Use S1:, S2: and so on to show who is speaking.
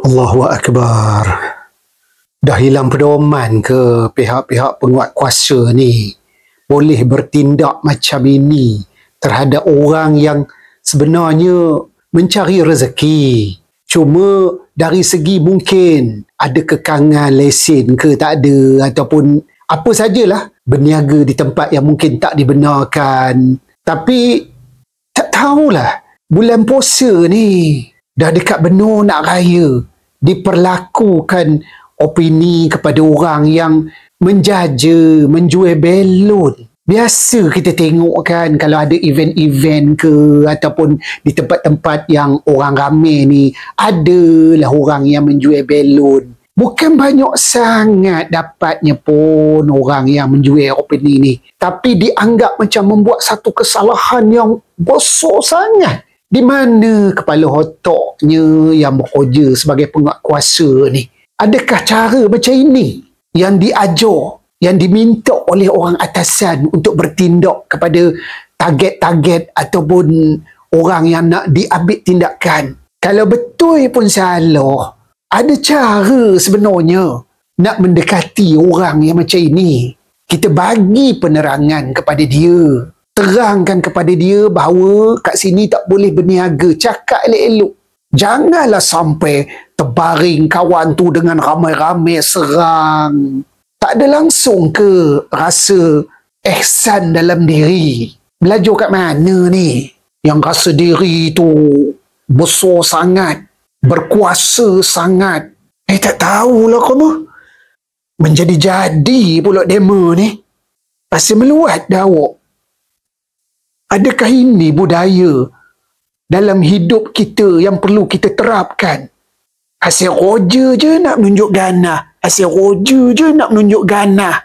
S1: Allahu Akbar. Dah hilang pedoman ke pihak-pihak penguat kuasa ni boleh bertindak macam ini terhadap orang yang sebenarnya mencari rezeki. Cuma dari segi mungkin ada kekangan lesen ke tak ada, ataupun apa sajalah, berniaga di tempat yang mungkin tak dibenarkan. Tapi tak tahulah, bulan puasa ni dah dekat benar nak raya, diperlakukan opini kepada orang yang menjaja, menjual belon. Biasa kita tengok kan, kalau ada event-event ke ataupun di tempat-tempat yang orang ramai ni, adalah orang yang menjual belon. Bukan banyak sangat dapatnya pun orang yang menjual opini ni, tapi dianggap macam membuat satu kesalahan yang besar sangat. Di mana kepala otaknya yang bekerja sebagai penguat kuasa ni? Adakah cara macam ini yang diajar, yang diminta oleh orang atasan untuk bertindak kepada target-target ataupun orang yang nak diambil tindakan? Kalau betul pun salah, ada cara sebenarnya nak mendekati orang yang macam ini. Kita bagi penerangan kepada dia, terangkan kepada dia bahawa kat sini tak boleh berniaga, cakap elok-elok. Janganlah sampai terbaring kawan tu dengan ramai-ramai serang. Tak ada langsung ke rasa ihsan dalam diri? Belajar kat mana ni? Yang rasa diri tu besar sangat, berkuasa sangat. Tak tahulah kono. Menjadi-jadi pula demo ni. Pasal meluat dah awak. Adakah ini budaya dalam hidup kita yang perlu kita terapkan? Asyik roja je nak menunjuk ganah. Asyik roja je nak menunjuk ganah.